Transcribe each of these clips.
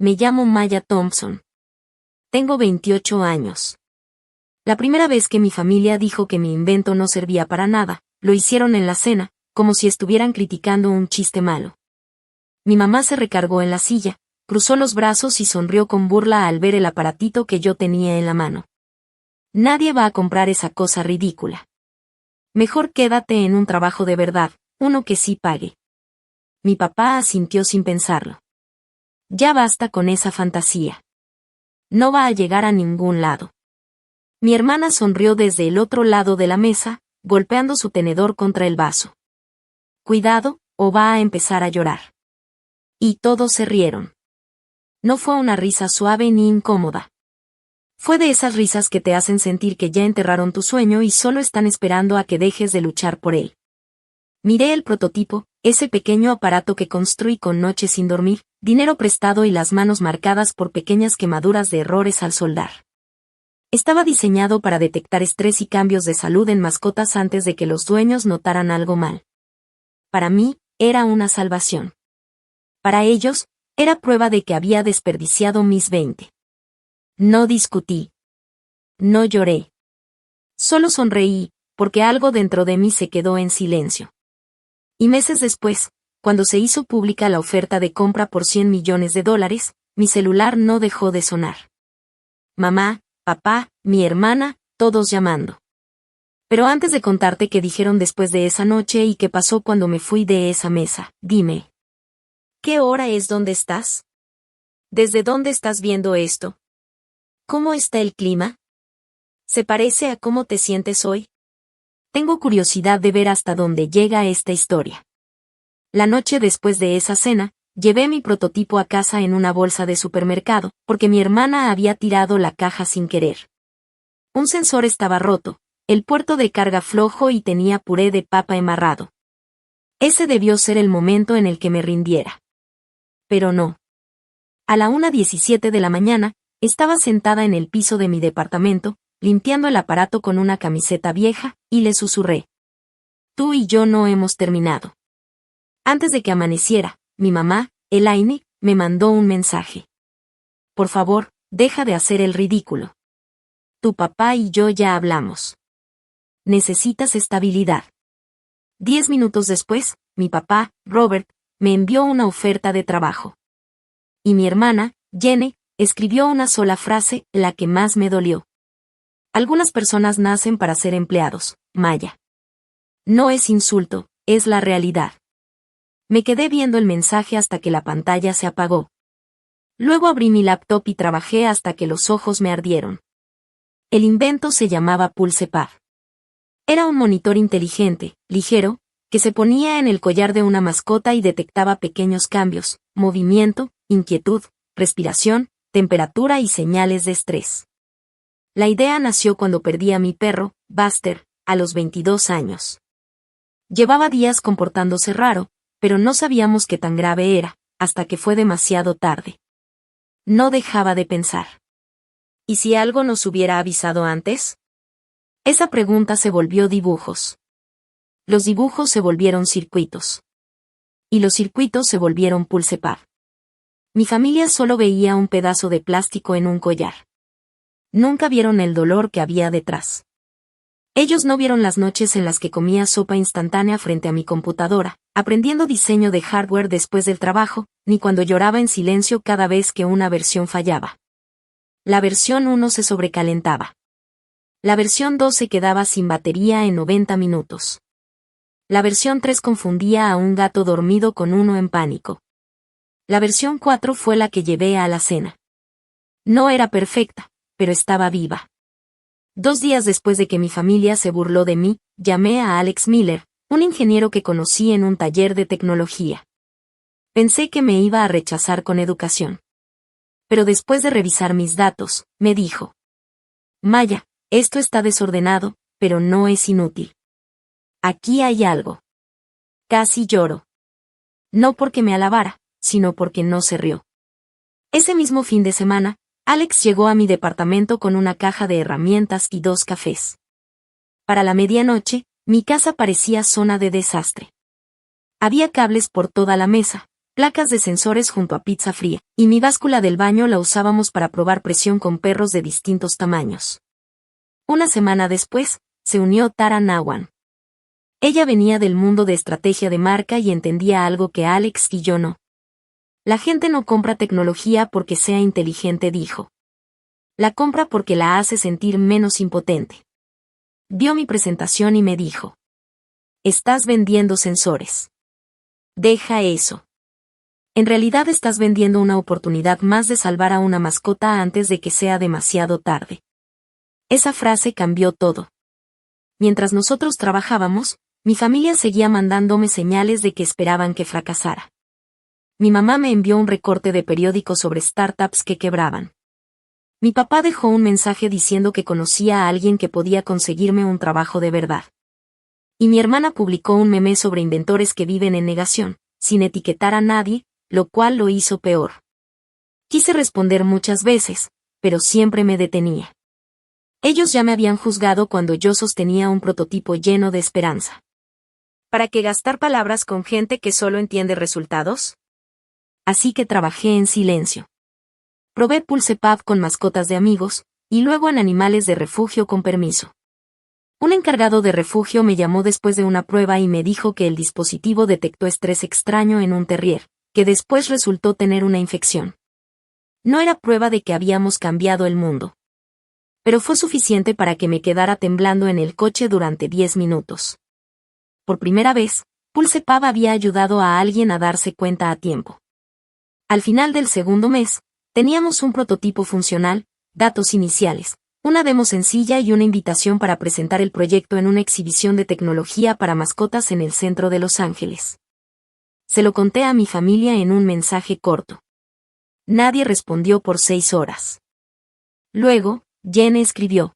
Me llamo Maya Thompson. Tengo 28 años. La primera vez que mi familia dijo que mi invento no servía para nada, lo hicieron en la cena, como si estuvieran criticando un chiste malo. Mi mamá se recargó en la silla, cruzó los brazos y sonrió con burla al ver el aparatito que yo tenía en la mano. Nadie va a comprar esa cosa ridícula. Mejor quédate en un trabajo de verdad, uno que sí pague. Mi papá asintió sin pensarlo. Ya basta con esa fantasía. No va a llegar a ningún lado. Mi hermana sonrió desde el otro lado de la mesa, golpeando su tenedor contra el vaso. Cuidado, o va a empezar a llorar. Y todos se rieron. No fue una risa suave ni incómoda. Fue de esas risas que te hacen sentir que ya enterraron tu sueño y solo están esperando a que dejes de luchar por él. Miré el prototipo, ese pequeño aparato que construí con noches sin dormir, dinero prestado y las manos marcadas por pequeñas quemaduras de errores al soldar. Estaba diseñado para detectar estrés y cambios de salud en mascotas antes de que los dueños notaran algo mal. Para mí, era una salvación. Para ellos, era prueba de que había desperdiciado mis 20. No discutí. No lloré. Solo sonreí, porque algo dentro de mí se quedó en silencio. Y meses después, cuando se hizo pública la oferta de compra por $100 millones, mi celular no dejó de sonar. Mamá, papá, mi hermana, todos llamando. Pero antes de contarte qué dijeron después de esa noche y qué pasó cuando me fui de esa mesa, dime. ¿Qué hora es donde estás? ¿Desde dónde estás viendo esto? ¿Cómo está el clima? ¿Se parece a cómo te sientes hoy? Tengo curiosidad de ver hasta dónde llega esta historia. La noche después de esa cena, llevé mi prototipo a casa en una bolsa de supermercado, porque mi hermana había tirado la caja sin querer. Un sensor estaba roto, el puerto de carga flojo y tenía puré de papa embarrado. Ese debió ser el momento en el que me rindiera. Pero no. A la 1:17 de la mañana, estaba sentada en el piso de mi departamento, limpiando el aparato con una camiseta vieja, y le susurré. Tú y yo no hemos terminado. Antes de que amaneciera, mi mamá, Elaine, me mandó un mensaje. Por favor, deja de hacer el ridículo. Tu papá y yo ya hablamos. Necesitas estabilidad. 10 minutos después, mi papá, Robert, me envió una oferta de trabajo. Y mi hermana, Jenny, escribió una sola frase, la que más me dolió. Algunas personas nacen para ser empleados, Maya. No es insulto, es la realidad. Me quedé viendo el mensaje hasta que la pantalla se apagó. Luego abrí mi laptop y trabajé hasta que los ojos me ardieron. El invento se llamaba PulsePad. Era un monitor inteligente, ligero, que se ponía en el collar de una mascota y detectaba pequeños cambios, movimiento, inquietud, respiración, temperatura y señales de estrés. La idea nació cuando perdí a mi perro, Buster, a los 22 años. Llevaba días comportándose raro, pero no sabíamos qué tan grave era, hasta que fue demasiado tarde. No dejaba de pensar. ¿Y si algo nos hubiera avisado antes? Esa pregunta se volvió dibujos. Los dibujos se volvieron circuitos. Y los circuitos se volvieron PulsePad. Mi familia solo veía un pedazo de plástico en un collar. Nunca vieron el dolor que había detrás. Ellos no vieron las noches en las que comía sopa instantánea frente a mi computadora, aprendiendo diseño de hardware después del trabajo, ni cuando lloraba en silencio cada vez que una versión fallaba. La versión 1 se sobrecalentaba. La versión 2 se quedaba sin batería en 90 minutos. La versión 3 confundía a un gato dormido con uno en pánico. La versión 4 fue la que llevé a la cena. No era perfecta, pero estaba viva. 2 días después de que mi familia se burló de mí, llamé a Alex Miller, un ingeniero que conocí en un taller de tecnología. Pensé que me iba a rechazar con educación. Pero después de revisar mis datos, me dijo: Maya, esto está desordenado, pero no es inútil. Aquí hay algo. Casi lloro. No porque me alabara, sino porque no se rió. Ese mismo fin de semana, Alex llegó a mi departamento con una caja de herramientas y 2 cafés. Para la medianoche, mi casa parecía zona de desastre. Había cables por toda la mesa, placas de sensores junto a pizza fría, y mi báscula del baño la usábamos para probar presión con perros de distintos tamaños. Una semana después, se unió Tara Nawan. Ella venía del mundo de estrategia de marca y entendía algo que Alex y yo no. La gente no compra tecnología porque sea inteligente, dijo. La compra porque la hace sentir menos impotente. Vio mi presentación y me dijo: estás vendiendo sensores. Deja eso. En realidad estás vendiendo una oportunidad más de salvar a una mascota antes de que sea demasiado tarde. Esa frase cambió todo. Mientras nosotros trabajábamos, mi familia seguía mandándome señales de que esperaban que fracasara. Mi mamá me envió un recorte de periódico sobre startups que quebraban. Mi papá dejó un mensaje diciendo que conocía a alguien que podía conseguirme un trabajo de verdad. Y mi hermana publicó un meme sobre inventores que viven en negación, sin etiquetar a nadie, lo cual lo hizo peor. Quise responder muchas veces, pero siempre me detenía. Ellos ya me habían juzgado cuando yo sostenía un prototipo lleno de esperanza. ¿Para qué gastar palabras con gente que solo entiende resultados? Así que trabajé en silencio. Probé PulsePub con mascotas de amigos, y luego en animales de refugio con permiso. Un encargado de refugio me llamó después de una prueba y me dijo que el dispositivo detectó estrés extraño en un terrier, que después resultó tener una infección. No era prueba de que habíamos cambiado el mundo. Pero fue suficiente para que me quedara temblando en el coche durante 10 minutos. Por primera vez, PulsePub había ayudado a alguien a darse cuenta a tiempo. Al final del segundo mes, teníamos un prototipo funcional, datos iniciales, una demo sencilla y una invitación para presentar el proyecto en una exhibición de tecnología para mascotas en el centro de Los Ángeles. Se lo conté a mi familia en un mensaje corto. Nadie respondió por 6 horas. Luego, Jen escribió: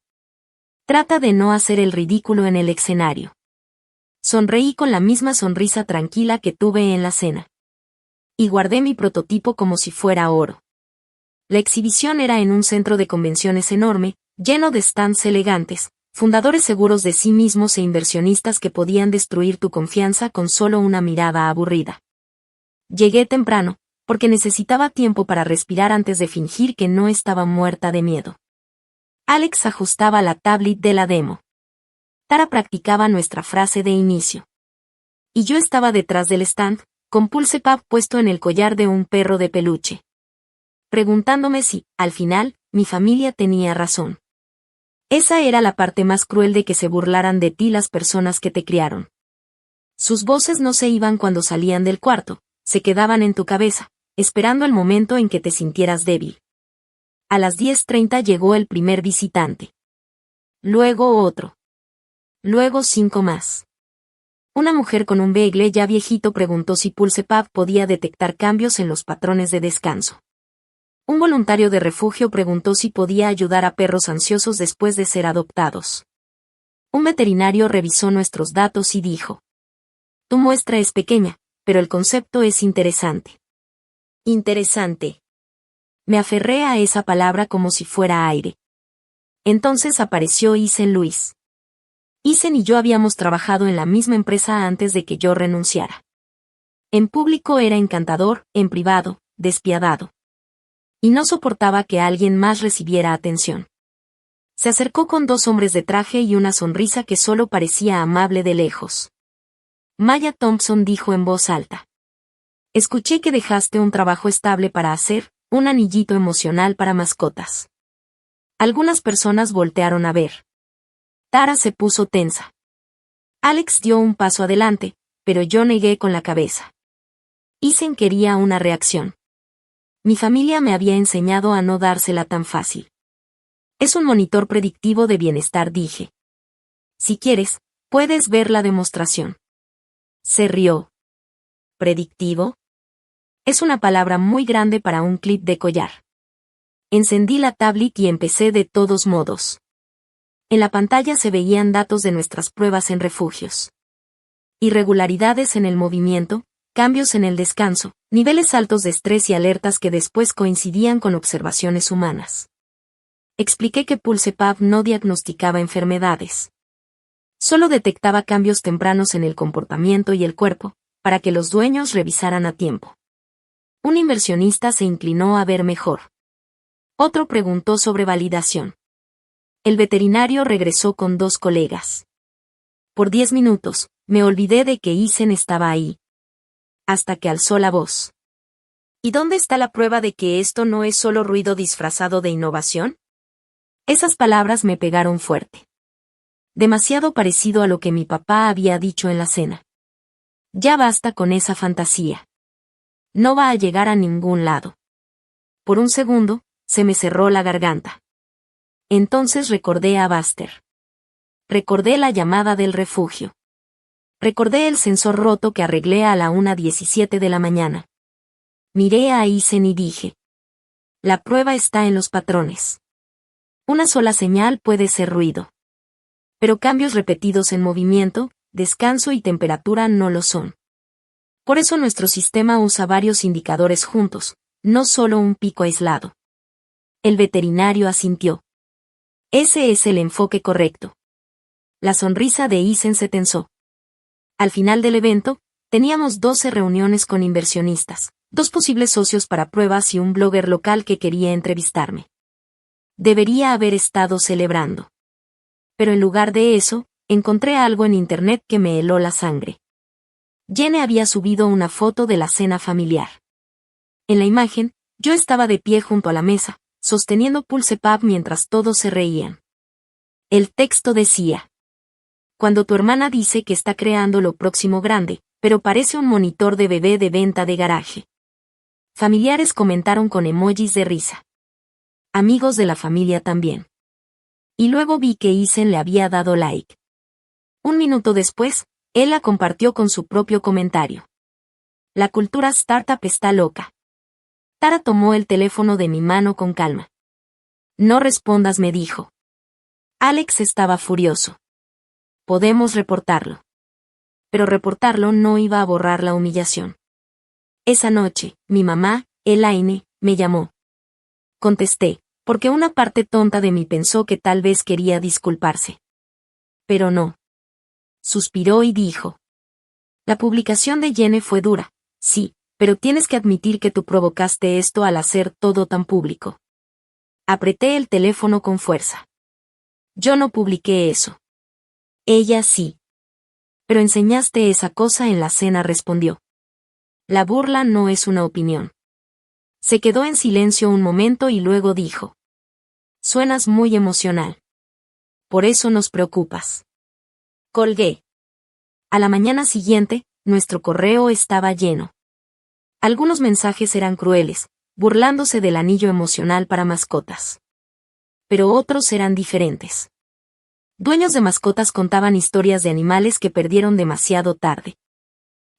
trata de no hacer el ridículo en el escenario. Sonreí con la misma sonrisa tranquila que tuve en la cena. Y guardé mi prototipo como si fuera oro. La exhibición era en un centro de convenciones enorme, lleno de stands elegantes, fundadores seguros de sí mismos e inversionistas que podían destruir tu confianza con solo una mirada aburrida. Llegué temprano, porque necesitaba tiempo para respirar antes de fingir que no estaba muerta de miedo. Alex ajustaba la tablet de la demo. Tara practicaba nuestra frase de inicio. Y yo estaba detrás del stand, con PulsePub puesto en el collar de un perro de peluche. Preguntándome si, al final, mi familia tenía razón. Esa era la parte más cruel de que se burlaran de ti las personas que te criaron. Sus voces no se iban cuando salían del cuarto, se quedaban en tu cabeza, esperando el momento en que te sintieras débil. A las 10:30 llegó el primer visitante. Luego otro. Luego 5 más. Una mujer con un beagle ya viejito preguntó si PulsePub podía detectar cambios en los patrones de descanso. Un voluntario de refugio preguntó si podía ayudar a perros ansiosos después de ser adoptados. Un veterinario revisó nuestros datos y dijo: tu muestra es pequeña, pero el concepto es interesante. Interesante. Me aferré a esa palabra como si fuera aire. Entonces apareció Isen Luis. Isen y yo habíamos trabajado en la misma empresa antes de que yo renunciara. En público era encantador, en privado, despiadado. Y no soportaba que alguien más recibiera atención. Se acercó con 2 hombres de traje y una sonrisa que solo parecía amable de lejos. Maya Thompson dijo en voz alta: escuché que dejaste un trabajo estable para hacer un anillito emocional para mascotas. Algunas personas voltearon a ver. Tara se puso tensa. Alex dio un paso adelante, pero yo negué con la cabeza. Isen quería una reacción. Mi familia me había enseñado a no dársela tan fácil. Es un monitor predictivo de bienestar, dije. Si quieres, puedes ver la demostración. Se rió. ¿Predictivo? Es una palabra muy grande para un clip de collar. Encendí la tablet y empecé de todos modos. En la pantalla se veían datos de nuestras pruebas en refugios. Irregularidades en el movimiento, cambios en el descanso, niveles altos de estrés y alertas que después coincidían con observaciones humanas. Expliqué que PulsePub no diagnosticaba enfermedades. Solo detectaba cambios tempranos en el comportamiento y el cuerpo, para que los dueños revisaran a tiempo. Un inversionista se inclinó a ver mejor. Otro preguntó sobre validación. El veterinario regresó con 2 colegas. Por 10 minutos, me olvidé de que Isen estaba ahí. Hasta que alzó la voz. ¿Y dónde está la prueba de que esto no es solo ruido disfrazado de innovación? Esas palabras me pegaron fuerte. Demasiado parecido a lo que mi papá había dicho en la cena. Ya basta con esa fantasía. No va a llegar a ningún lado. Por un segundo, se me cerró la garganta. Entonces recordé a Buster. Recordé la llamada del refugio. Recordé el sensor roto que arreglé a la 1:17 de la mañana. Miré a Isen y dije. La prueba está en los patrones. Una sola señal puede ser ruido. Pero cambios repetidos en movimiento, descanso y temperatura no lo son. Por eso nuestro sistema usa varios indicadores juntos, no solo un pico aislado. El veterinario asintió. Ese es el enfoque correcto. La sonrisa de Isen se tensó. Al final del evento, teníamos 12 reuniones con inversionistas, 2 posibles socios para pruebas y un blogger local que quería entrevistarme. Debería haber estado celebrando. Pero en lugar de eso, encontré algo en internet que me heló la sangre. Jenny había subido una foto de la cena familiar. En la imagen, yo estaba de pie junto a la mesa, sosteniendo PulsePub mientras todos se reían. El texto decía: cuando tu hermana dice que está creando lo próximo grande, pero parece un monitor de bebé de venta de garaje. Familiares comentaron con emojis de risa. Amigos de la familia también. Y luego vi que Isen le había dado like. Un minuto después, él la compartió con su propio comentario. La cultura startup está loca. Tara tomó el teléfono de mi mano con calma. No respondas, me dijo. Alex estaba furioso. Podemos reportarlo. Pero reportarlo no iba a borrar la humillación. Esa noche, mi mamá, Elaine, me llamó. Contesté, porque una parte tonta de mí pensó que tal vez quería disculparse. Pero no. Suspiró y dijo. La publicación de Jenny fue dura, sí, pero tienes que admitir que tú provocaste esto al hacer todo tan público. Apreté el teléfono con fuerza. Yo no publiqué eso. Ella sí. Pero enseñaste esa cosa en la cena, respondió. La burla no es una opinión. Se quedó en silencio un momento y luego dijo. Suenas muy emocional. Por eso nos preocupas. Colgué. A la mañana siguiente, nuestro correo estaba lleno. Algunos mensajes eran crueles, burlándose del anillo emocional para mascotas. Pero otros eran diferentes. Dueños de mascotas contaban historias de animales que perdieron demasiado tarde.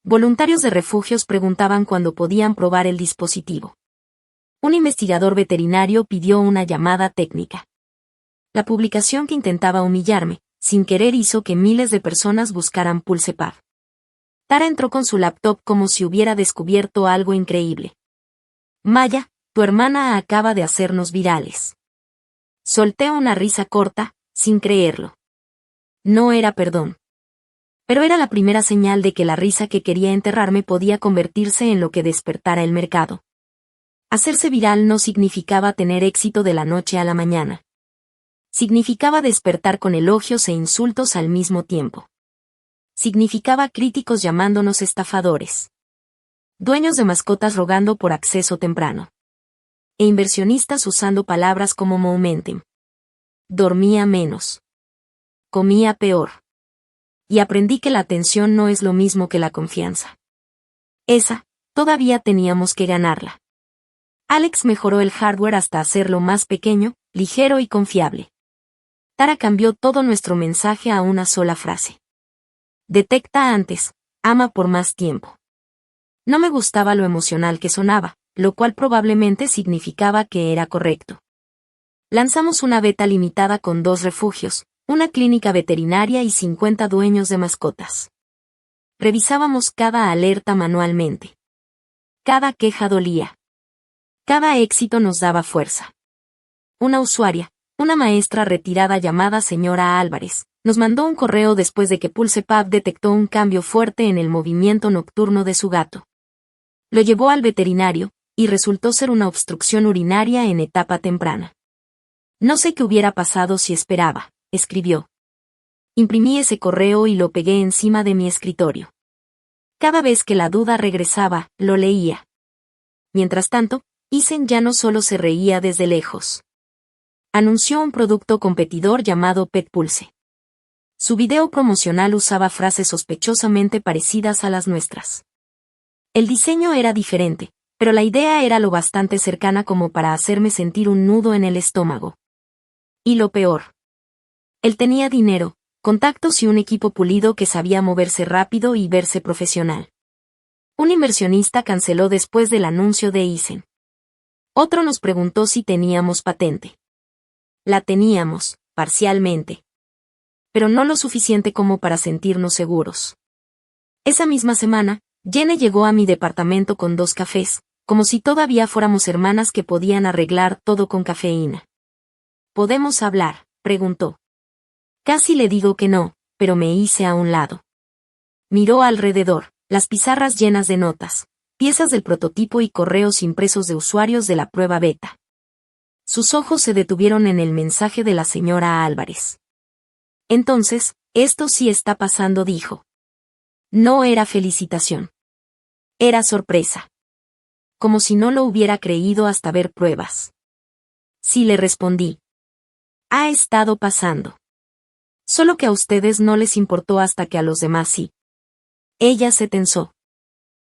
Voluntarios de refugios preguntaban cuándo podían probar el dispositivo. Un investigador veterinario pidió una llamada técnica. La publicación que intentaba humillarme, sin querer, hizo que miles de personas buscaran PulsePub. Tara entró con su laptop como si hubiera descubierto algo increíble. Maya, tu hermana acaba de hacernos virales. Solté una risa corta, sin creerlo. No era perdón. Pero era la primera señal de que la risa que quería enterrarme podía convertirse en lo que despertara el mercado. Hacerse viral no significaba tener éxito de la noche a la mañana. Significaba despertar con elogios e insultos al mismo tiempo. Significaba críticos llamándonos estafadores. Dueños de mascotas rogando por acceso temprano. E inversionistas usando palabras como momentum. Dormía menos. Comía peor. Y aprendí que la atención no es lo mismo que la confianza. Esa, todavía teníamos que ganarla. Alex mejoró el hardware hasta hacerlo más pequeño, ligero y confiable. Tara cambió todo nuestro mensaje a una sola frase. Detecta antes, ama por más tiempo. No me gustaba lo emocional que sonaba, lo cual probablemente significaba que era correcto. Lanzamos una beta limitada con 2 refugios, una clínica veterinaria y 50 dueños de mascotas. Revisábamos cada alerta manualmente. Cada queja dolía. Cada éxito nos daba fuerza. Una usuaria, una maestra retirada llamada señora Álvarez, nos mandó un correo después de que PulsePub detectó un cambio fuerte en el movimiento nocturno de su gato. Lo llevó al veterinario, y resultó ser una obstrucción urinaria en etapa temprana. No sé qué hubiera pasado si esperaba, escribió. Imprimí ese correo y lo pegué encima de mi escritorio. Cada vez que la duda regresaba, lo leía. Mientras tanto, Isen ya no solo se reía desde lejos. Anunció un producto competidor llamado Pet Pulse. Su video promocional usaba frases sospechosamente parecidas a las nuestras. El diseño era diferente, pero la idea era lo bastante cercana como para hacerme sentir un nudo en el estómago. Y lo peor. Él tenía dinero, contactos y un equipo pulido que sabía moverse rápido y verse profesional. Un inversionista canceló después del anuncio de Isen. Otro nos preguntó si teníamos patente. La teníamos, parcialmente. Pero no lo suficiente como para sentirnos seguros. Esa misma semana, Jenny llegó a mi departamento con 2 cafés, como si todavía fuéramos hermanas que podían arreglar todo con cafeína. ¿Podemos hablar?, preguntó. Casi le digo que no, pero me hice a un lado. Miró alrededor, las pizarras llenas de notas, piezas del prototipo y correos impresos de usuarios de la prueba beta. Sus ojos se detuvieron en el mensaje de la señora Álvarez. Entonces, esto sí está pasando, dijo. No era felicitación. Era sorpresa. Como si no lo hubiera creído hasta ver pruebas. Sí, le respondí. Ha estado pasando. Solo que a ustedes no les importó hasta que a los demás sí. Ella se tensó.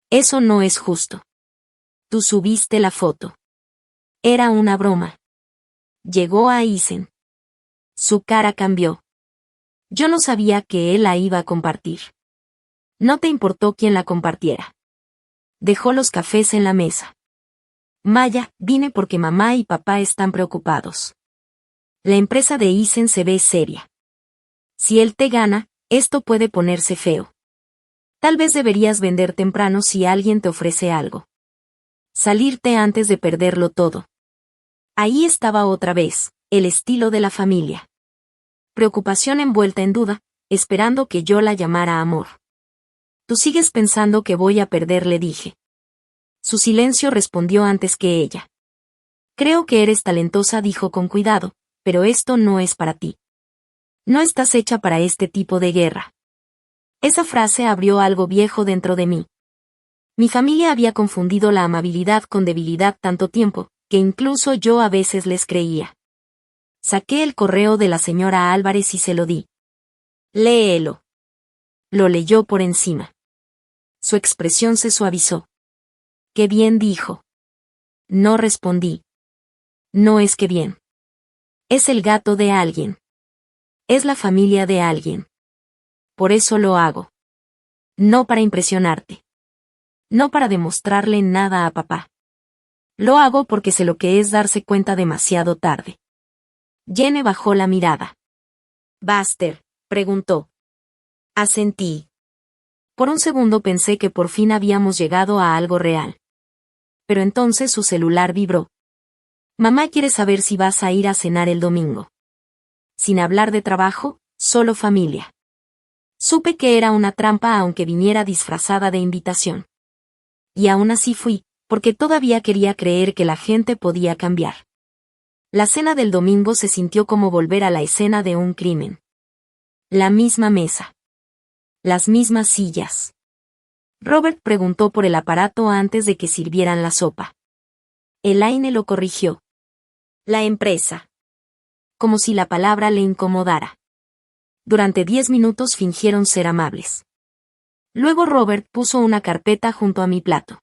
Eso no es justo. Tú subiste la foto. Era una broma. Llegó a Isen. Su cara cambió. Yo no sabía que él la iba a compartir. No te importó quién la compartiera. Dejó los cafés en la mesa. Maya, vine porque mamá y papá están preocupados. La empresa de Isen se ve seria. Si él te gana, esto puede ponerse feo. Tal vez deberías vender temprano si alguien te ofrece algo. Salirte antes de perderlo todo. Ahí estaba otra vez, el estilo de la familia. Preocupación envuelta en duda, esperando que yo la llamara amor. Tú sigues pensando que voy a perder, le dije. Su silencio respondió antes que ella. Creo que eres talentosa, dijo con cuidado, pero esto no es para ti. No estás hecha para este tipo de guerra. Esa frase abrió algo viejo dentro de mí. Mi familia había confundido la amabilidad con debilidad tanto tiempo, que incluso yo a veces les creía. Saqué el correo de la señora Álvarez y se lo di. Léelo. Lo leyó por encima. Su expresión se suavizó. Qué bien, dijo. No respondí. No es que bien. Es el gato de alguien. Es la familia de alguien. Por eso lo hago. No para impresionarte. No para demostrarle nada a papá. Lo hago porque sé lo que es darse cuenta demasiado tarde. Jenny bajó la mirada. «Buster», preguntó. Asentí. Por un segundo pensé que por fin habíamos llegado a algo real. Pero entonces su celular vibró. Mamá quiere saber si vas a ir a cenar el domingo. Sin hablar de trabajo, solo familia. Supe que era una trampa aunque viniera disfrazada de invitación. Y aún así fui, porque todavía quería creer que la gente podía cambiar. La cena del domingo se sintió como volver a la escena de un crimen. La misma mesa. Las mismas sillas. Robert preguntó por el aparato antes de que sirvieran la sopa. Elaine lo corrigió. La empresa. Como si la palabra le incomodara. Durante 10 minutos fingieron ser amables. Luego Robert puso una carpeta junto a mi plato.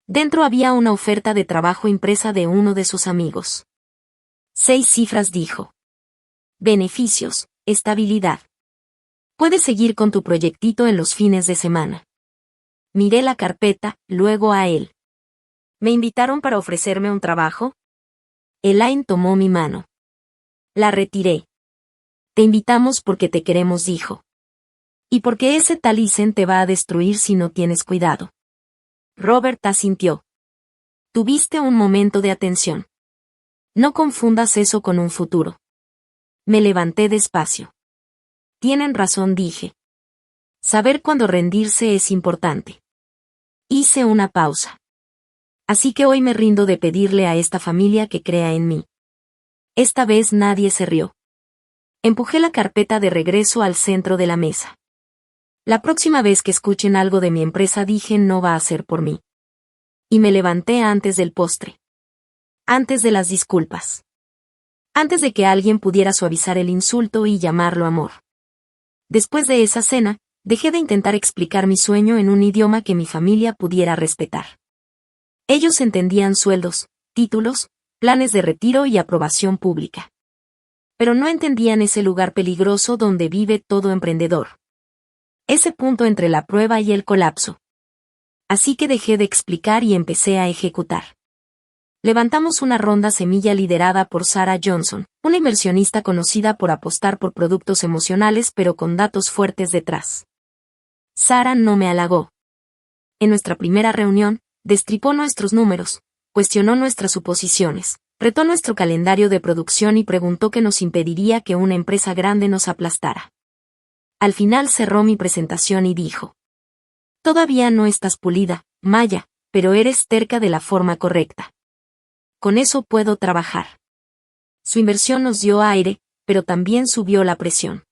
Dentro había una oferta de trabajo impresa de uno de sus amigos. 6 cifras, dijo. Beneficios, estabilidad. Puedes seguir con tu proyectito en los fines de semana. Miré la carpeta, luego a él. ¿Me invitaron para ofrecerme un trabajo? Elaine tomó mi mano. La retiré. Te invitamos porque te queremos, dijo. Y porque ese tal Isen te va a destruir si no tienes cuidado. Robert asintió. Tuviste un momento de atención. No confundas eso con un futuro. Me levanté despacio. Tienen razón, dije. Saber cuándo rendirse es importante. Hice una pausa. Así que hoy me rindo de pedirle a esta familia que crea en mí. Esta vez nadie se rió. Empujé la carpeta de regreso al centro de la mesa. La próxima vez que escuchen algo de mi empresa, dije, no va a ser por mí. Y me levanté antes del postre. Antes de las disculpas. Antes de que alguien pudiera suavizar el insulto y llamarlo amor. Después de esa cena, dejé de intentar explicar mi sueño en un idioma que mi familia pudiera respetar. Ellos entendían sueldos, títulos, planes de retiro y aprobación pública. Pero no entendían ese lugar peligroso donde vive todo emprendedor. Ese punto entre la prueba y el colapso. Así que dejé de explicar y empecé a ejecutar. Levantamos una ronda semilla liderada por Sarah Johnson, una inversionista conocida por apostar por productos emocionales pero con datos fuertes detrás. Sarah no me halagó. En nuestra primera reunión, destripó nuestros números, cuestionó nuestras suposiciones, retó nuestro calendario de producción y preguntó qué nos impediría que una empresa grande nos aplastara. Al final cerró mi presentación y dijo: todavía no estás pulida, Maya, pero eres terca de la forma correcta. Con eso puedo trabajar. Su inversión nos dio aire, pero también subió la presión.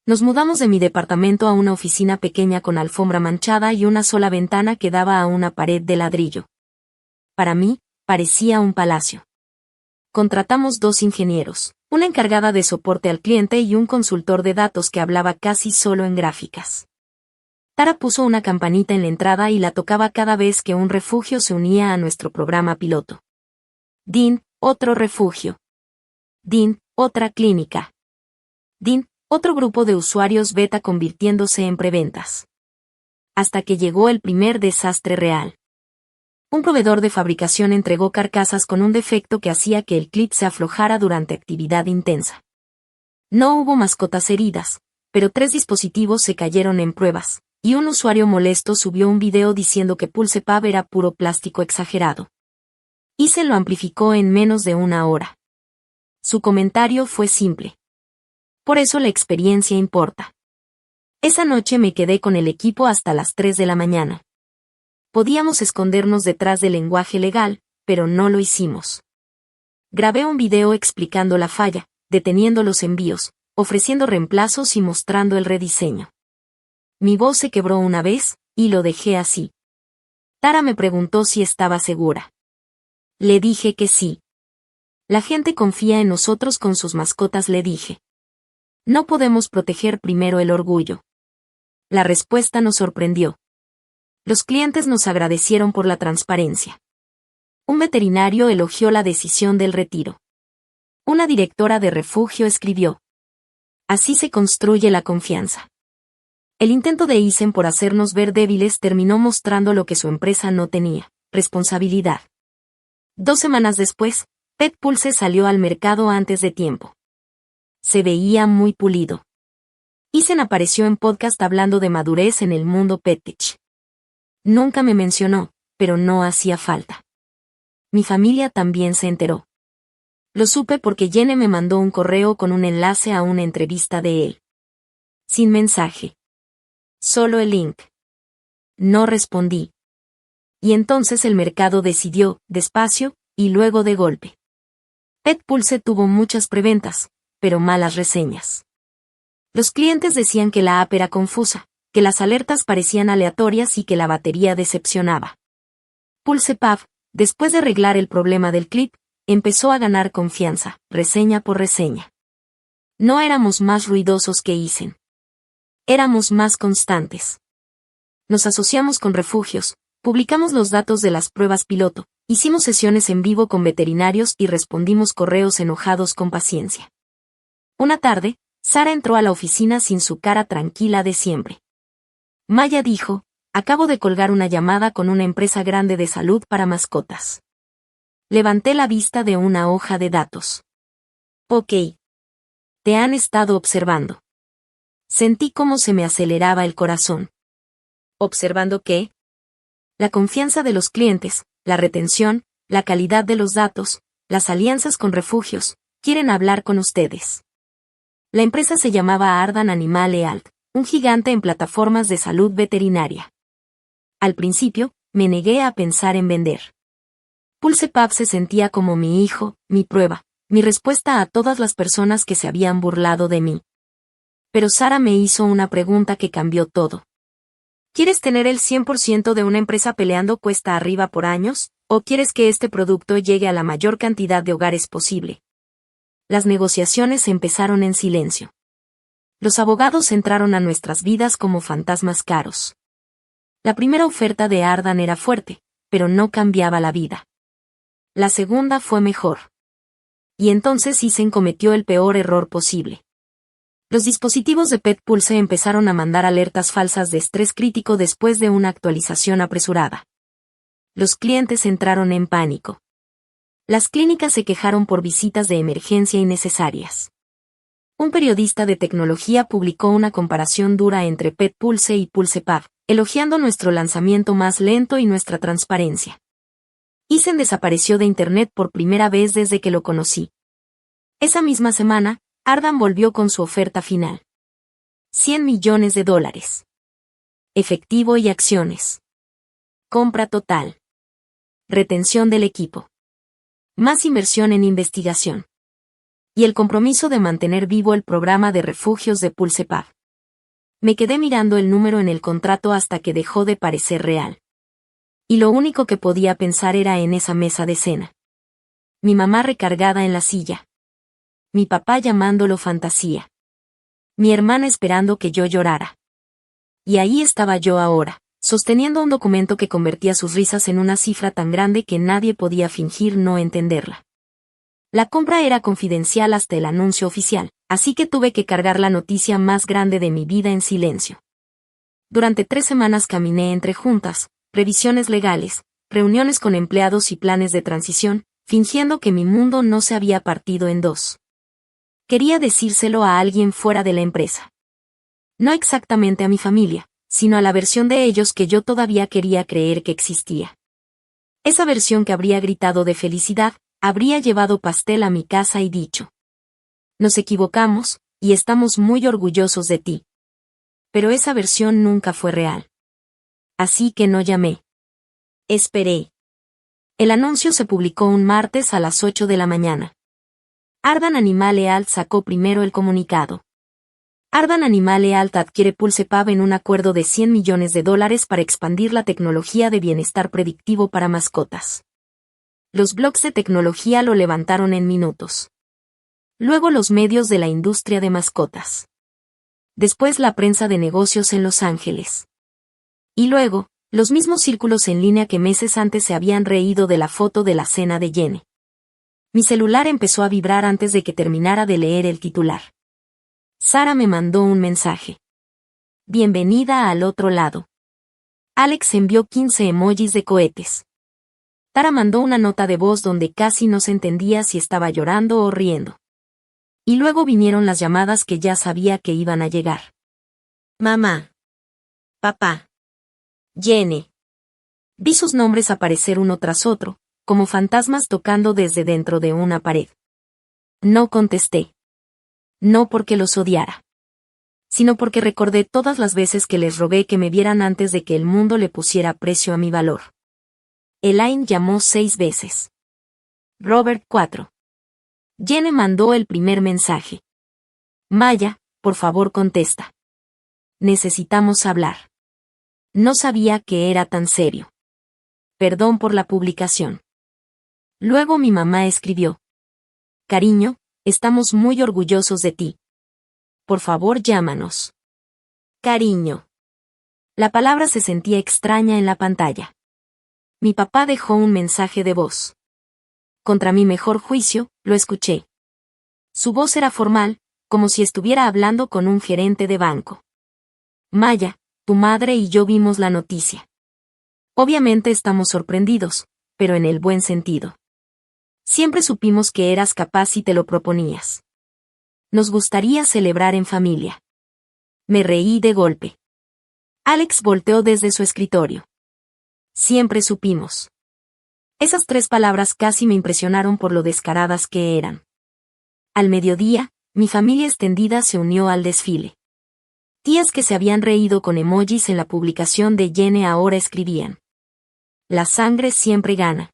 Nos mudamos de mi departamento a una oficina pequeña con alfombra manchada y una sola ventana que daba a una pared de ladrillo. Para mí, parecía un palacio. Contratamos 2 ingenieros, una encargada de soporte al cliente y un consultor de datos que hablaba casi solo en gráficas. Tara puso una campanita en la entrada y la tocaba cada vez que un refugio se unía a nuestro programa piloto. Dean, otro refugio. Dean, otra clínica. Dean, otro grupo de usuarios beta convirtiéndose en preventas. Hasta que llegó el primer desastre real. Un proveedor de fabricación entregó carcasas con un defecto que hacía que el clip se aflojara durante actividad intensa. No hubo mascotas heridas, pero 3 dispositivos se cayeron en pruebas, y un usuario molesto subió un video diciendo que PulsePub era puro plástico exagerado. Y se lo amplificó en menos de una hora. Su comentario fue simple. Por eso la experiencia importa. Esa noche me quedé con el equipo hasta las 3 de la mañana. Podíamos escondernos detrás del lenguaje legal, pero no lo hicimos. Grabé un video explicando la falla, deteniendo los envíos, ofreciendo reemplazos y mostrando el rediseño. Mi voz se quebró una vez, y lo dejé así. Tara me preguntó si estaba segura. Le dije que sí. La gente confía en nosotros con sus mascotas, le dije. No podemos proteger primero el orgullo. La respuesta nos sorprendió. Los clientes nos agradecieron por la transparencia. Un veterinario elogió la decisión del retiro. Una directora de refugio escribió: así se construye la confianza. El intento de Eisen por hacernos ver débiles terminó mostrando lo que su empresa no tenía: responsabilidad. 2 semanas después, PetPulse salió al mercado antes de tiempo. Se veía muy pulido. Eisen apareció en podcast hablando de madurez en el mundo PetTech. Nunca me mencionó, pero no hacía falta. Mi familia también se enteró. Lo supe porque Jenny me mandó un correo con un enlace a una entrevista de él. Sin mensaje. Solo el link. No respondí. Y entonces el mercado decidió, despacio, y luego de golpe. PetPulse tuvo muchas preventas, pero malas reseñas. Los clientes decían que la app era confusa, que las alertas parecían aleatorias y que la batería decepcionaba. PulsePub, después de arreglar el problema del clip, empezó a ganar confianza, reseña por reseña. No éramos más ruidosos que Eisen. Éramos más constantes. Nos asociamos con refugios, publicamos los datos de las pruebas piloto, hicimos sesiones en vivo con veterinarios y respondimos correos enojados con paciencia. Una tarde, Sarah entró a la oficina sin su cara tranquila de siempre. Maya dijo: acabo de colgar una llamada con una empresa grande de salud para mascotas. Levanté la vista de una hoja de datos. Ok. Te han estado observando. Sentí cómo se me aceleraba el corazón. ¿Observando qué? La confianza de los clientes, la retención, la calidad de los datos, las alianzas con refugios, quieren hablar con ustedes. La empresa se llamaba Ardan Animal Health, un gigante en plataformas de salud veterinaria. Al principio, me negué a pensar en vender. PulsePub se sentía como mi hijo, mi prueba, mi respuesta a todas las personas que se habían burlado de mí. Pero Sara me hizo una pregunta que cambió todo. ¿Quieres tener el 100% de una empresa peleando cuesta arriba por años, o quieres que este producto llegue a la mayor cantidad de hogares posible? Las negociaciones empezaron en silencio. Los abogados entraron a nuestras vidas como fantasmas caros. La primera oferta de Ardan era fuerte, pero no cambiaba la vida. La segunda fue mejor. Y entonces Isen cometió el peor error posible. Los dispositivos de Pet Pulse empezaron a mandar alertas falsas de estrés crítico después de una actualización apresurada. Los clientes entraron en pánico. Las clínicas se quejaron por visitas de emergencia innecesarias. Un periodista de tecnología publicó una comparación dura entre Pet Pulse y PulsePub, elogiando nuestro lanzamiento más lento y nuestra transparencia. Isen desapareció de Internet por primera vez desde que lo conocí. Esa misma semana, Ardan volvió con su oferta final. $100 millones. Efectivo y acciones. Compra total. Retención del equipo. Más inversión en investigación. Y el compromiso de mantener vivo el programa de refugios de PulsePub. Me quedé mirando el número en el contrato hasta que dejó de parecer real. Y lo único que podía pensar era en esa mesa de cena. Mi mamá recargada en la silla. Mi papá llamándolo fantasía. Mi hermana esperando que yo llorara. Y ahí estaba yo ahora, sosteniendo un documento que convertía sus risas en una cifra tan grande que nadie podía fingir no entenderla. La compra era confidencial hasta el anuncio oficial, así que tuve que cargar la noticia más grande de mi vida en silencio. Durante 3 semanas caminé entre juntas, revisiones legales, reuniones con empleados y planes de transición, fingiendo que mi mundo no se había partido en dos. Quería decírselo a alguien fuera de la empresa. No exactamente a mi familia, sino a la versión de ellos que yo todavía quería creer que existía. Esa versión que habría gritado de felicidad, habría llevado pastel a mi casa y dicho: nos equivocamos, y estamos muy orgullosos de ti. Pero esa versión nunca fue real. Así que no llamé. Esperé. El anuncio se publicó un martes a las 8 de la mañana. Ardan Animal Health sacó primero el comunicado. Ardan Animal Health adquiere PulsePub en un acuerdo de $100 millones para expandir la tecnología de bienestar predictivo para mascotas. Los blogs de tecnología lo levantaron en minutos. Luego los medios de la industria de mascotas. Después la prensa de negocios en Los Ángeles. Y luego, los mismos círculos en línea que meses antes se habían reído de la foto de la cena de Jenny. Mi celular empezó a vibrar antes de que terminara de leer el titular. Sara me mandó un mensaje. Bienvenida al otro lado. Alex envió 15 emojis de cohetes. Tara mandó una nota de voz donde casi no se entendía si estaba llorando o riendo. Y luego vinieron las llamadas que ya sabía que iban a llegar. Mamá. Papá. Jenny. Vi sus nombres aparecer uno tras otro, como fantasmas tocando desde dentro de una pared. No contesté. No porque los odiara, sino porque recordé todas las veces que les rogué que me vieran antes de que el mundo le pusiera precio a mi valor. Elaine llamó 6 veces. Robert 4. Jenny mandó el primer mensaje. Maya, por favor contesta. Necesitamos hablar. No sabía que era tan serio. Perdón por la publicación. Luego mi mamá escribió. Cariño, estamos muy orgullosos de ti. Por favor llámanos. Cariño. La palabra se sentía extraña en la pantalla. Mi papá dejó un mensaje de voz. Contra mi mejor juicio, lo escuché. Su voz era formal, como si estuviera hablando con un gerente de banco. Maya, tu madre y yo vimos la noticia. Obviamente estamos sorprendidos, pero en el buen sentido. Siempre supimos que eras capaz si te lo proponías. Nos gustaría celebrar en familia. Me reí de golpe. Alex volteó desde su escritorio. Siempre supimos. Esas 3 palabras casi me impresionaron por lo descaradas que eran. Al mediodía, mi familia extendida se unió al desfile. Tías que se habían reído con emojis en la publicación de Jenny ahora escribían: la sangre siempre gana.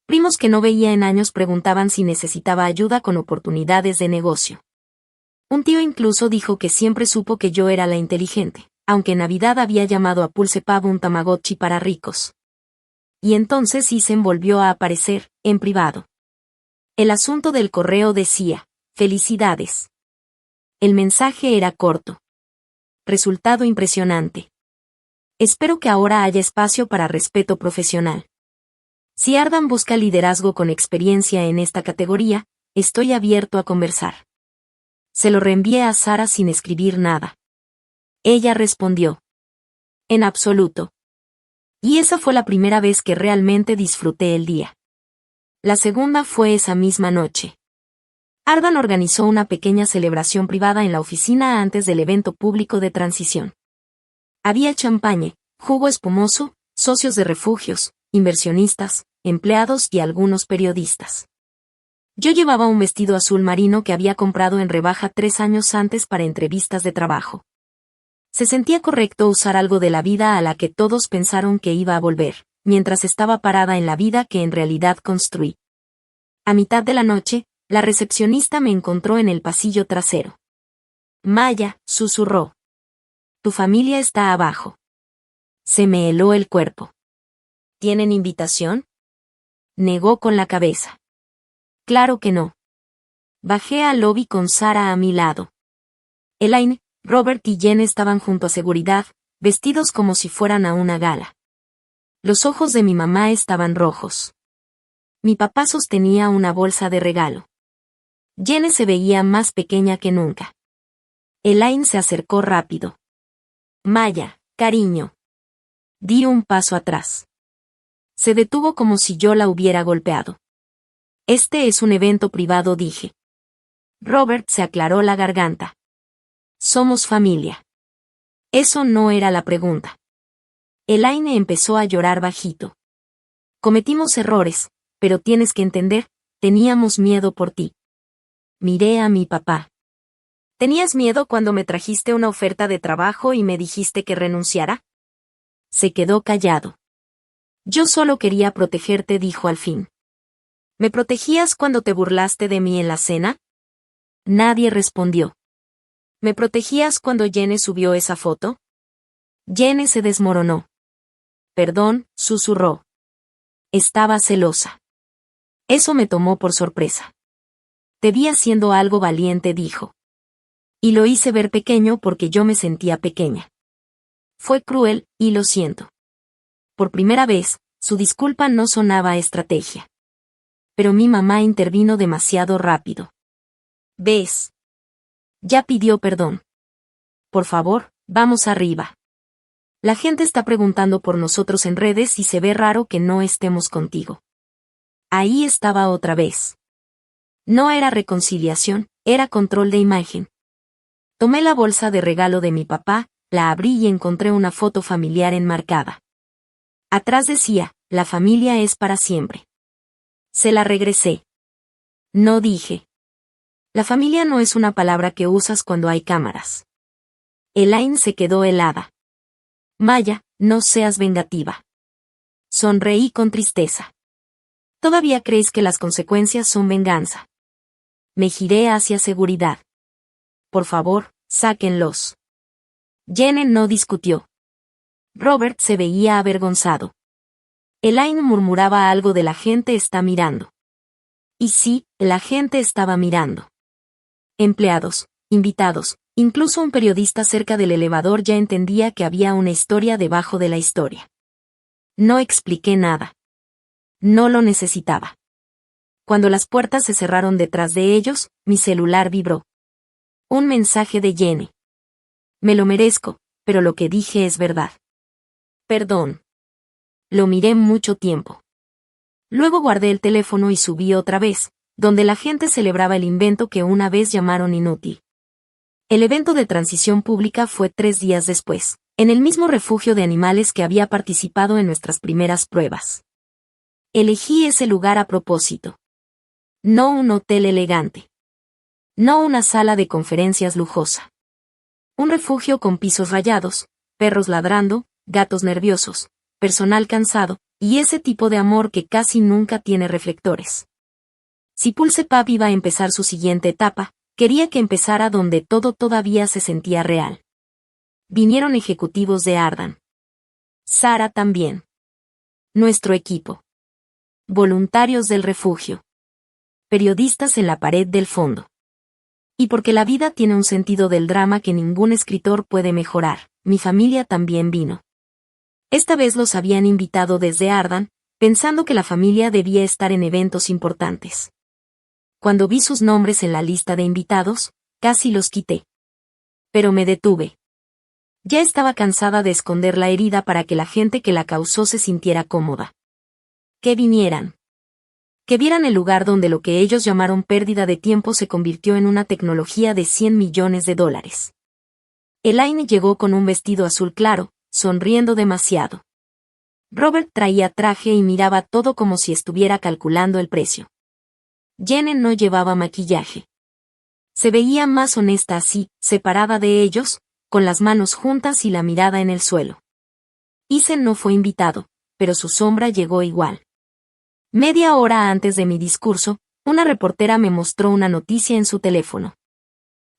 Primos que no veía en años preguntaban si necesitaba ayuda con oportunidades de negocio. Un tío incluso dijo que siempre supo que yo era la inteligente, aunque en Navidad había llamado a Pulsepub un Tamagotchi para ricos. Y entonces Isen volvió a aparecer, en privado. El asunto del correo decía: felicidades. El mensaje era corto. Resultado impresionante. Espero que ahora haya espacio para respeto profesional. Si Ardan busca liderazgo con experiencia en esta categoría, estoy abierto a conversar. Se lo reenvié a Sara sin escribir nada. Ella respondió: en absoluto. Y esa fue la primera vez que realmente disfruté el día. La segunda fue esa misma noche. Ardan organizó una pequeña celebración privada en la oficina antes del evento público de transición. Había champaña, jugo espumoso, socios de refugios, inversionistas, empleados y algunos periodistas. Yo llevaba un vestido azul marino que había comprado en rebaja 3 años antes para entrevistas de trabajo. Se sentía correcto usar algo de la vida a la que todos pensaron que iba a volver, mientras estaba parada en la vida que en realidad construí. A mitad de la noche, la recepcionista me encontró en el pasillo trasero. Maya, susurró. Tu familia está abajo. Se me heló el cuerpo. ¿Tienen invitación? Negó con la cabeza. Claro que no. Bajé al lobby con Sara a mi lado. Elaine, Robert y Jen estaban junto a seguridad, vestidos como si fueran a una gala. Los ojos de mi mamá estaban rojos. Mi papá sostenía una bolsa de regalo. Jen se veía más pequeña que nunca. Elaine se acercó rápido. Maya, cariño. Di un paso atrás. Se detuvo como si yo la hubiera golpeado. Este es un evento privado, dije. Robert se aclaró la garganta. Somos familia. Eso no era la pregunta. Elaine empezó a llorar bajito. Cometimos errores, pero tienes que entender, teníamos miedo por ti. Miré a mi papá. ¿Tenías miedo cuando me trajiste una oferta de trabajo y me dijiste que renunciara? Se quedó callado. Yo solo quería protegerte, dijo al fin. ¿Me protegías cuando te burlaste de mí en la cena? Nadie respondió. ¿Me protegías cuando Jenny subió esa foto? Jenny se desmoronó. Perdón, susurró. Estaba celosa. Eso me tomó por sorpresa. Te vi haciendo algo valiente, dijo. Y lo hice ver pequeño porque yo me sentía pequeña. Fue cruel, y lo siento. Por primera vez, su disculpa no sonaba a estrategia. Pero mi mamá intervino demasiado rápido. ¿Ves? Ya pidió perdón. Por favor, vamos arriba. La gente está preguntando por nosotros en redes y se ve raro que no estemos contigo. Ahí estaba otra vez. No era reconciliación, era control de imagen. Tomé la bolsa de regalo de mi papá, la abrí y encontré una foto familiar enmarcada. Atrás decía: la familia es para siempre. Se la regresé. No, dije. La familia no es una palabra que usas cuando hay cámaras. Elaine se quedó helada. Maya, no seas vengativa. Sonreí con tristeza. ¿Todavía crees que las consecuencias son venganza? Me giré hacia seguridad. Por favor, sáquenlos. Jenny no discutió. Robert se veía avergonzado. Elaine murmuraba algo de la gente está mirando. Y sí, la gente estaba mirando. Empleados, invitados, incluso un periodista cerca del elevador ya entendía que había una historia debajo de la historia. No expliqué nada. No lo necesitaba. Cuando las puertas se cerraron detrás de ellos, mi celular vibró. Un mensaje de Jenny. Me lo merezco, pero lo que dije es verdad. Perdón. Lo miré mucho tiempo. Luego guardé el teléfono y subí otra vez, donde la gente celebraba el invento que una vez llamaron inútil. El evento de transición pública fue 3 días después, en el mismo refugio de animales que había participado en nuestras primeras pruebas. Elegí ese lugar a propósito. No un hotel elegante. No una sala de conferencias lujosa. Un refugio con pisos rayados, perros ladrando, gatos nerviosos, personal cansado, y ese tipo de amor que casi nunca tiene reflectores. Si PulsePub iba a empezar su siguiente etapa, quería que empezara donde todo todavía se sentía real. Vinieron ejecutivos de Ardan. Sara también. Nuestro equipo. Voluntarios del refugio. Periodistas en la pared del fondo. Y porque la vida tiene un sentido del drama que ningún escritor puede mejorar, mi familia también vino. Esta vez los habían invitado desde Ardan, pensando que la familia debía estar en eventos importantes. Cuando vi sus nombres en la lista de invitados, casi los quité. Pero me detuve. Ya estaba cansada de esconder la herida para que la gente que la causó se sintiera cómoda. Que vinieran. Que vieran el lugar donde lo que ellos llamaron pérdida de tiempo se convirtió en una tecnología de $100 millones. Elaine llegó con un vestido azul claro, sonriendo demasiado. Robert traía traje y miraba todo como si estuviera calculando el precio. Jenny no llevaba maquillaje. Se veía más honesta así, separada de ellos, con las manos juntas y la mirada en el suelo. Isen no fue invitado, pero su sombra llegó igual. Media hora antes de mi discurso, una reportera me mostró una noticia en su teléfono.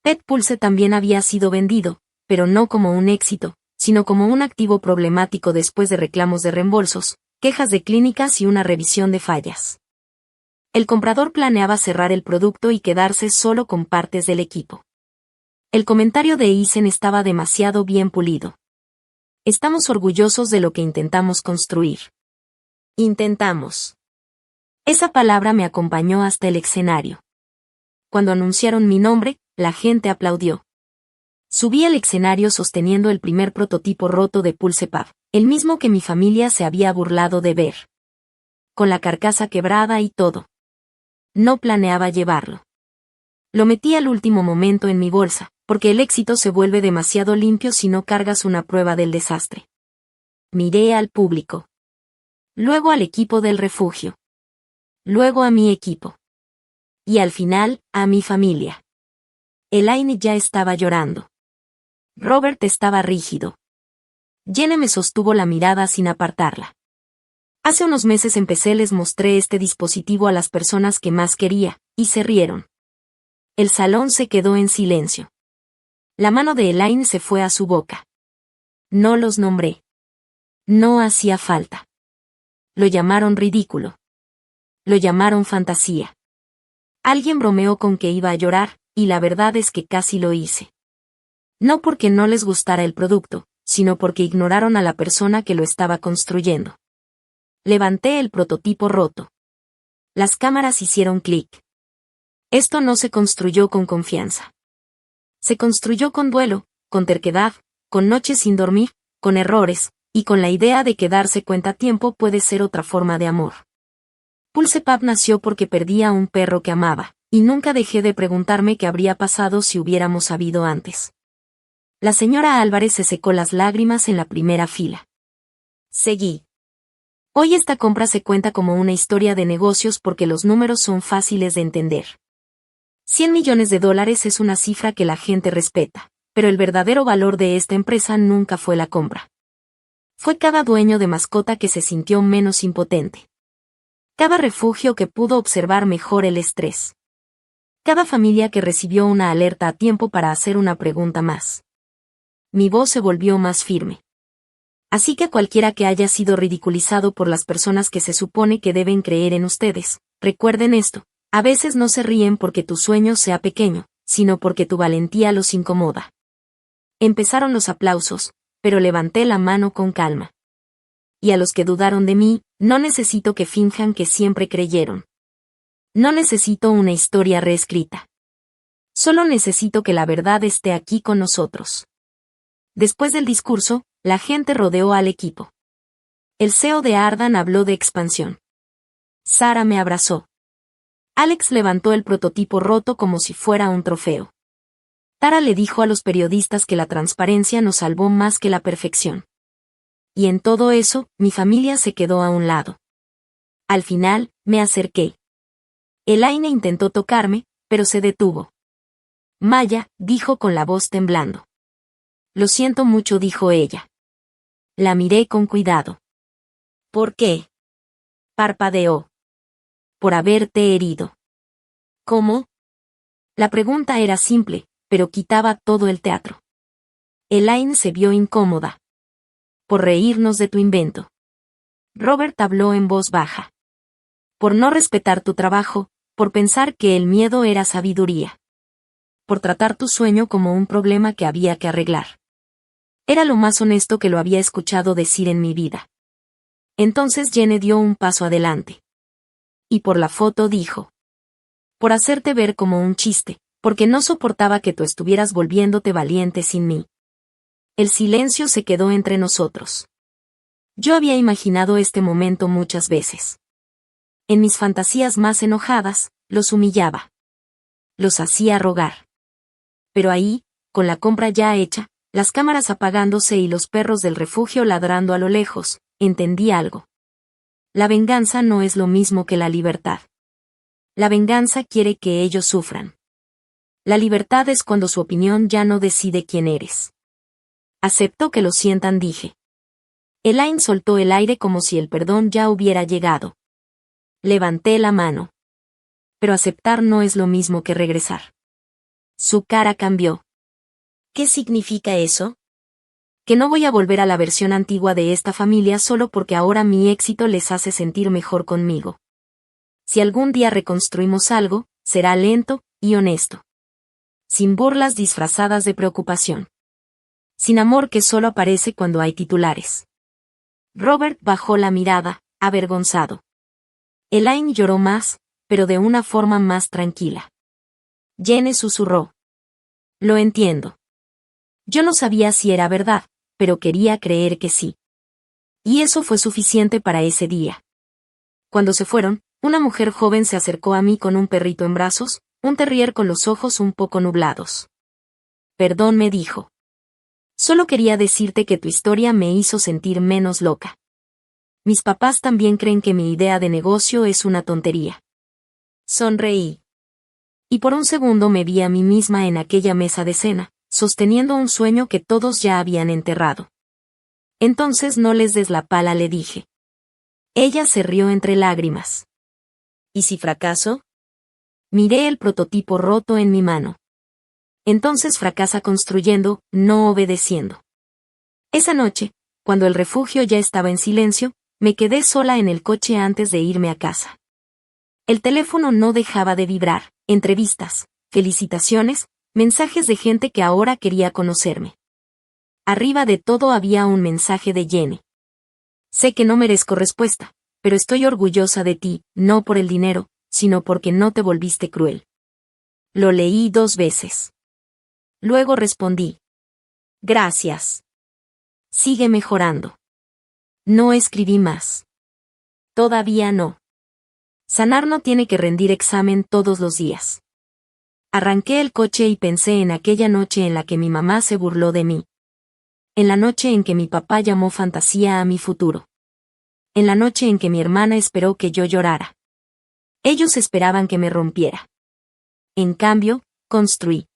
Pet Pulse también había sido vendido, pero no como un éxito, sino como un activo problemático después de reclamos de reembolsos, quejas de clínicas y una revisión de fallas. El comprador planeaba cerrar el producto y quedarse solo con partes del equipo. El comentario de Isen estaba demasiado bien pulido. Estamos orgullosos de lo que intentamos construir. Intentamos. Esa palabra me acompañó hasta el escenario. Cuando anunciaron mi nombre, la gente aplaudió. Subí al escenario sosteniendo el primer prototipo roto de PulsePub, el mismo que mi familia se había burlado de ver. Con la carcasa quebrada y todo. No planeaba llevarlo. Lo metí al último momento en mi bolsa, porque el éxito se vuelve demasiado limpio si no cargas una prueba del desastre. Miré al público. Luego al equipo del refugio. Luego a mi equipo. Y al final, a mi familia. Elaine ya estaba llorando. Robert estaba rígido. Jenny me sostuvo la mirada sin apartarla. Hace unos meses les mostré este dispositivo a las personas que más quería, y se rieron. El salón se quedó en silencio. La mano de Elaine se fue a su boca. No los nombré. No hacía falta. Lo llamaron ridículo. Lo llamaron fantasía. Alguien bromeó con que iba a llorar, y la verdad es que casi lo hice. No porque no les gustara el producto, sino porque ignoraron a la persona que lo estaba construyendo. Levanté el prototipo roto. Las cámaras hicieron clic. Esto no se construyó con confianza. Se construyó con duelo, con terquedad, con noches sin dormir, con errores, y con la idea de que darse cuenta a tiempo puede ser otra forma de amor. PulsePub nació porque perdí a un perro que amaba, y nunca dejé de preguntarme qué habría pasado si hubiéramos sabido antes. La señora Álvarez se secó las lágrimas en la primera fila. Seguí. Hoy esta compra se cuenta como una historia de negocios porque los números son fáciles de entender. $100 millones es una cifra que la gente respeta, pero el verdadero valor de esta empresa nunca fue la compra. Fue cada dueño de mascota que se sintió menos impotente. Cada refugio que pudo observar mejor el estrés. Cada familia que recibió una alerta a tiempo para hacer una pregunta más. Mi voz se volvió más firme. Así que cualquiera que haya sido ridiculizado por las personas que se supone que deben creer en ustedes, recuerden esto, a veces no se ríen porque tu sueño sea pequeño, sino porque tu valentía los incomoda. Empezaron los aplausos, pero levanté la mano con calma. Y a los que dudaron de mí, no necesito que finjan que siempre creyeron. No necesito una historia reescrita. Solo necesito que la verdad esté aquí con nosotros. Después del discurso, la gente rodeó al equipo. El CEO de Ardan habló de expansión. Sara me abrazó. Alex levantó el prototipo roto como si fuera un trofeo. Tara le dijo a los periodistas que la transparencia nos salvó más que la perfección. Y en todo eso, mi familia se quedó a un lado. Al final, me acerqué. Elaine intentó tocarme, pero se detuvo. Maya, dijo con la voz temblando. Lo siento mucho, dijo ella. La miré con cuidado. ¿Por qué? Parpadeó. Por haberte herido. ¿Cómo? La pregunta era simple, pero quitaba todo el teatro. Elaine se vio incómoda. Por reírnos de tu invento. Robert habló en voz baja. Por no respetar tu trabajo, por pensar que el miedo era sabiduría. Por tratar tu sueño como un problema que había que arreglar. Era lo más honesto que lo había escuchado decir en mi vida. Entonces Jenny dio un paso adelante. Y por la foto dijo. Por hacerte ver como un chiste, porque no soportaba que tú estuvieras volviéndote valiente sin mí. El silencio se quedó entre nosotros. Yo había imaginado este momento muchas veces. En mis fantasías más enojadas, los humillaba. Los hacía rogar. Pero ahí, con la compra ya hecha, las cámaras apagándose y los perros del refugio ladrando a lo lejos, entendí algo. La venganza no es lo mismo que la libertad. La venganza quiere que ellos sufran. La libertad es cuando su opinión ya no decide quién eres. Acepto que lo sientan, dije. Elaine soltó el aire como si el perdón ya hubiera llegado. Levanté la mano. Pero aceptar no es lo mismo que regresar. Su cara cambió. ¿Qué significa eso? Que no voy a volver a la versión antigua de esta familia solo porque ahora mi éxito les hace sentir mejor conmigo. Si algún día reconstruimos algo, será lento y honesto. Sin burlas disfrazadas de preocupación. Sin amor que solo aparece cuando hay titulares. Robert bajó la mirada, avergonzado. Elaine lloró más, pero de una forma más tranquila. Jenny susurró. Lo entiendo. Yo no sabía si era verdad, pero quería creer que sí. Y eso fue suficiente para ese día. Cuando se fueron, una mujer joven se acercó a mí con un perrito en brazos, un terrier con los ojos un poco nublados. Perdón, me dijo. Solo quería decirte que tu historia me hizo sentir menos loca. Mis papás también creen que mi idea de negocio es una tontería. Sonreí. Y por un segundo me vi a mí misma en aquella mesa de cena, sosteniendo un sueño que todos ya habían enterrado. Entonces no les des la pala, le dije. Ella se rió entre lágrimas. ¿Y si fracaso? Miré el prototipo roto en mi mano. Entonces fracasa construyendo, no obedeciendo. Esa noche, cuando el refugio ya estaba en silencio, me quedé sola en el coche antes de irme a casa. El teléfono no dejaba de vibrar, entrevistas, felicitaciones, mensajes de gente que ahora quería conocerme. Arriba de todo había un mensaje de Jenny. Sé que no merezco respuesta, pero estoy orgullosa de ti, no por el dinero, sino porque no te volviste cruel. Lo leí 2 veces. Luego respondí. Gracias. Sigue mejorando. No escribí más. Todavía no. Sanar no tiene que rendir examen todos los días. Arranqué el coche y pensé en aquella noche en la que mi mamá se burló de mí. En la noche en que mi papá llamó fantasía a mi futuro. En la noche en que mi hermana esperó que yo llorara. Ellos esperaban que me rompiera. En cambio, construí.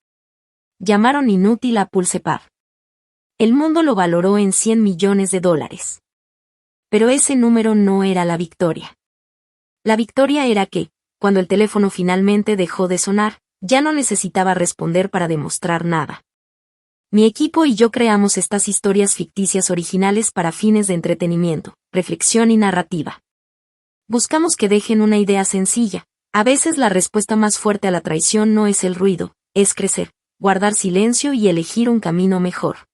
Llamaron inútil a Pulsepar. El mundo lo valoró en $100 millones. Pero ese número no era la victoria. La victoria era que, cuando el teléfono finalmente dejó de sonar, ya no necesitaba responder para demostrar nada. Mi equipo y yo creamos estas historias ficticias originales para fines de entretenimiento, reflexión y narrativa. Buscamos que dejen una idea sencilla. A veces la respuesta más fuerte a la traición no es el ruido, es crecer, guardar silencio y elegir un camino mejor.